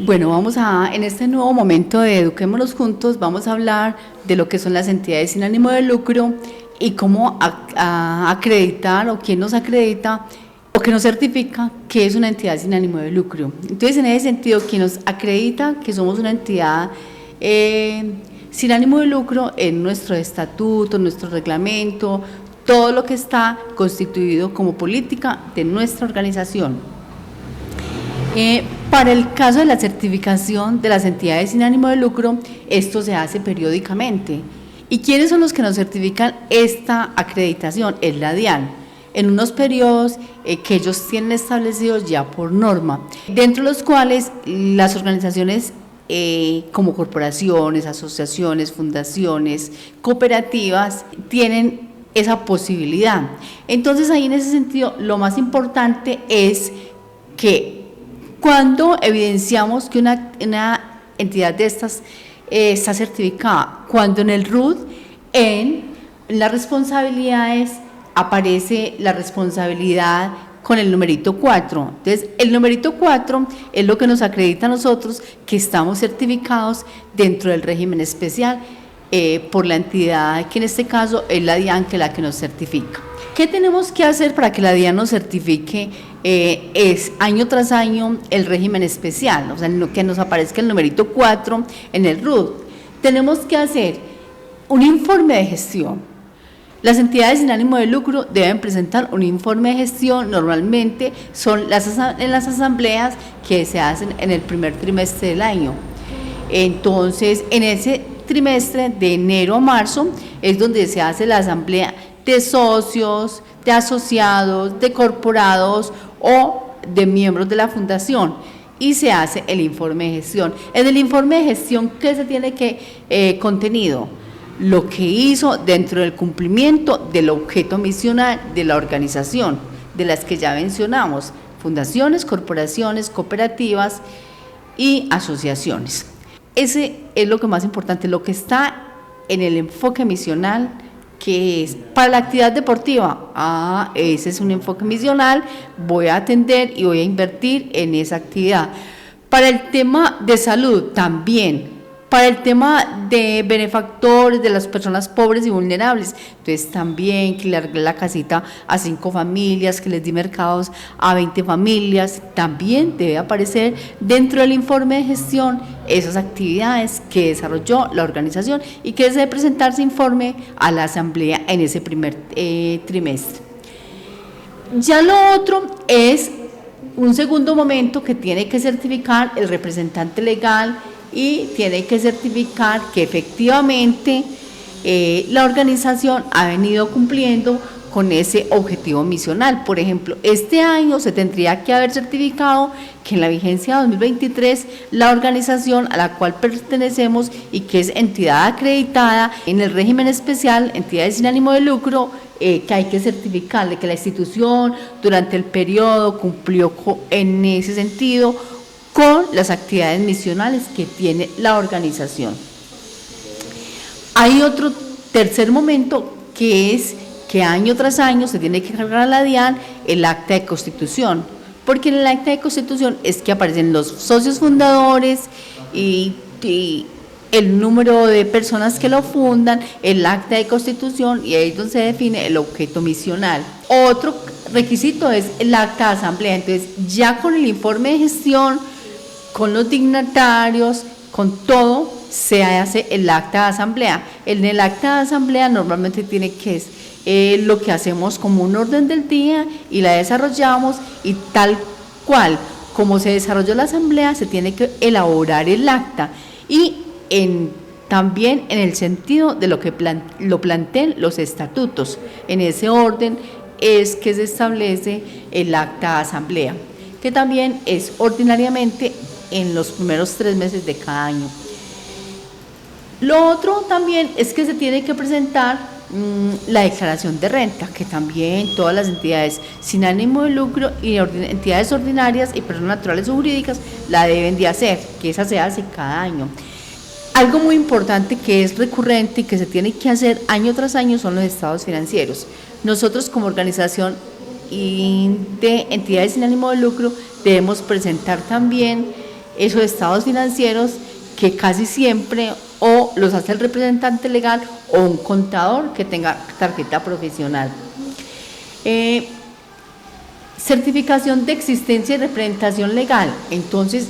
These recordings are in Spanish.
Bueno, en este nuevo momento de Eduquémonos Juntos, vamos a hablar de lo que son las entidades sin ánimo de lucro y cómo acreditar o quién nos acredita o que nos certifica que es una entidad sin ánimo de lucro. Entonces, en ese sentido, quien nos acredita que somos una entidad sin ánimo de lucro en nuestro estatuto, nuestro reglamento, todo lo que está constituido como política de nuestra organización. Para el caso de la certificación de las entidades sin ánimo de lucro, esto se hace periódicamente. ¿Y quiénes son los que nos certifican esta acreditación? Es la DIAN, en unos periodos que ellos tienen establecidos ya por norma, dentro de los cuales las organizaciones como corporaciones, asociaciones, fundaciones, cooperativas, tienen esa posibilidad. Entonces, ahí en ese sentido, lo más importante es que cuando evidenciamos que una entidad de estas está certificada, cuando en el RUT, en las responsabilidades, aparece la responsabilidad con el numerito 4. Entonces, el numerito 4 es lo que nos acredita a nosotros que estamos certificados dentro del régimen especial por la entidad, que en este caso es la DIAN, que es la que nos certifica. ¿Qué tenemos que hacer para que la DIAN nos certifique? Es año tras año el régimen especial, o sea, que nos aparezca el numerito 4 en el RUT. Tenemos que hacer un informe de gestión. Las entidades sin ánimo de lucro deben presentar un informe de gestión, normalmente son en las asambleas que se hacen en el primer trimestre del año. Entonces, en ese trimestre de enero a marzo es donde se hace la asamblea de socios, de asociados, de corporados o de miembros de la fundación, y se hace el informe de gestión. En el informe de gestión, ¿qué se tiene que contenido? Lo que hizo dentro del cumplimiento del objeto misional de la organización, de las que ya mencionamos, fundaciones, corporaciones, cooperativas y asociaciones. Ese es lo que más importante, lo que está en el enfoque misional, que es para la actividad deportiva. Ese es un enfoque misional, voy a atender y voy a invertir en esa actividad. Para el tema de salud también, para el tema de benefactores, de las personas pobres y vulnerables, entonces también que le arreglé la casita a 5 familias, que les di mercados a 20 familias, también debe aparecer dentro del informe de gestión esas actividades que desarrolló la organización y que debe presentarse informe a la asamblea en ese primer trimestre. Ya lo otro es un segundo momento que tiene que certificar el representante legal y tiene que certificar que efectivamente la organización ha venido cumpliendo con ese objetivo misional. Por ejemplo, este año se tendría que haber certificado que en la vigencia 2023 la organización a la cual pertenecemos y que es entidad acreditada en el régimen especial, entidades sin ánimo de lucro, que hay que certificarle que la institución durante el periodo cumplió en ese sentido con las actividades misionales que tiene la organización. Hay otro tercer momento que es que año tras año se tiene que cargar a la DIAN el acta de constitución, porque en el acta de constitución es que aparecen los socios fundadores y el número de personas que lo fundan, el acta de constitución, y ahí es donde se define el objeto misional. Otro requisito es el acta de asamblea. Entonces, ya con el informe de gestión, con los dignatarios, con todo, se hace el acta de asamblea. En el acta de asamblea normalmente tiene que ser lo que hacemos como un orden del día y la desarrollamos, y tal cual como se desarrolló la asamblea se tiene que elaborar el acta, y también en el sentido de lo que lo plantean los estatutos. En ese orden es que se establece el acta de asamblea, que también es ordinariamente en los primeros 3 meses de cada año. Lo otro también es que se tiene que presentar la declaración de renta, que también todas las entidades sin ánimo de lucro y entidades ordinarias y personas naturales o jurídicas la deben de hacer, que esa se hace cada año. Algo muy importante que es recurrente y que se tiene que hacer año tras año son los estados financieros. Nosotros como organización de entidades sin ánimo de lucro debemos presentar también esos estados financieros que casi siempre o los hace el representante legal o un contador que tenga tarjeta profesional. Certificación de existencia y representación legal. Entonces,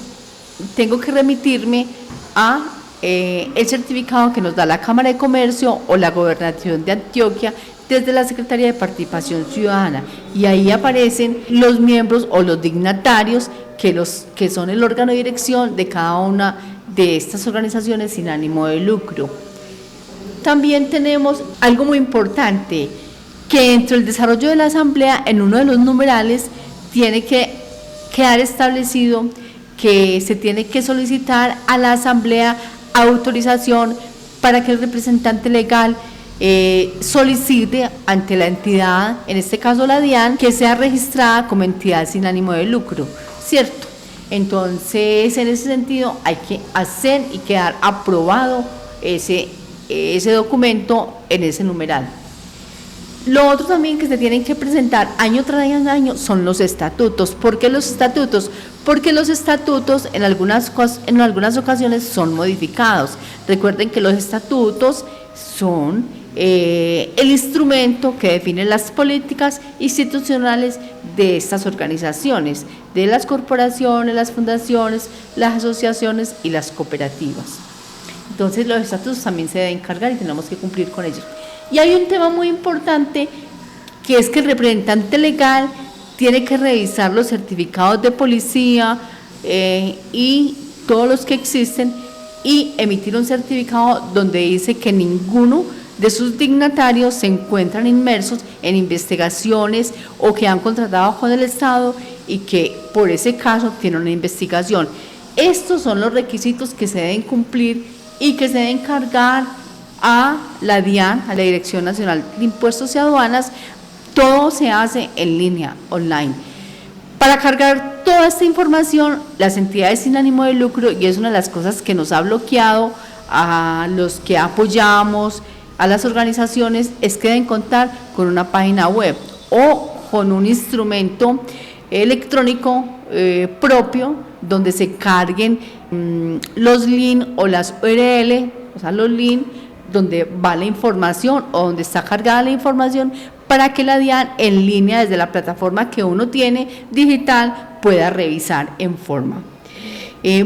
tengo que remitirme a el certificado que nos da la Cámara de Comercio o la Gobernación de Antioquia desde la Secretaría de Participación Ciudadana, y ahí aparecen los miembros o los dignatarios que son el órgano de dirección de cada una de estas organizaciones sin ánimo de lucro. También tenemos algo muy importante, que dentro del desarrollo de la asamblea, en uno de los numerales, tiene que quedar establecido que se tiene que solicitar a la asamblea autorización para que el representante legal solicite ante la entidad, en este caso la DIAN, que sea registrada como entidad sin ánimo de lucro, ¿cierto? Entonces, en ese sentido, hay que hacer y quedar aprobado ese documento en ese numeral. Lo otro también que se tienen que presentar año tras año son los estatutos. ¿Por qué los estatutos? Porque los estatutos en algunas ocasiones son modificados. Recuerden que los estatutos son el instrumento que define las políticas institucionales de estas organizaciones, de las corporaciones, las fundaciones, las asociaciones y las cooperativas. Entonces, los estatutos también se deben cargar y tenemos que cumplir con ellos. Y hay un tema muy importante, que es que el representante legal tiene que revisar los certificados de policía y todos los que existen, y emitir un certificado donde dice que ninguno de sus dignatarios se encuentran inmersos en investigaciones o que han contratado con el Estado y que por ese caso tienen una investigación. Estos son los requisitos que se deben cumplir y que se deben cargar a la DIAN, a la Dirección Nacional de Impuestos y Aduanas. Todo se hace en línea, online. Para cargar toda esta información, las entidades sin ánimo de lucro, y es una de las cosas que nos ha bloqueado a los que apoyamos, a las organizaciones, es que deben contar con una página web o con un instrumento electrónico propio, donde se carguen los links o las URL, o sea, los links donde va la información o donde está cargada la información, para que la DIAN en línea desde la plataforma que uno tiene digital pueda revisar en forma.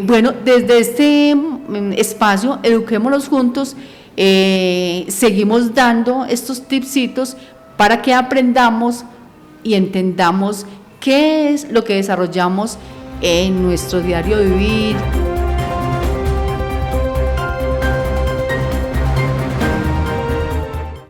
Bueno, desde este espacio Eduquémonos Juntos seguimos dando estos tipsitos para que aprendamos y entendamos qué es lo que desarrollamos en nuestro diario vivir,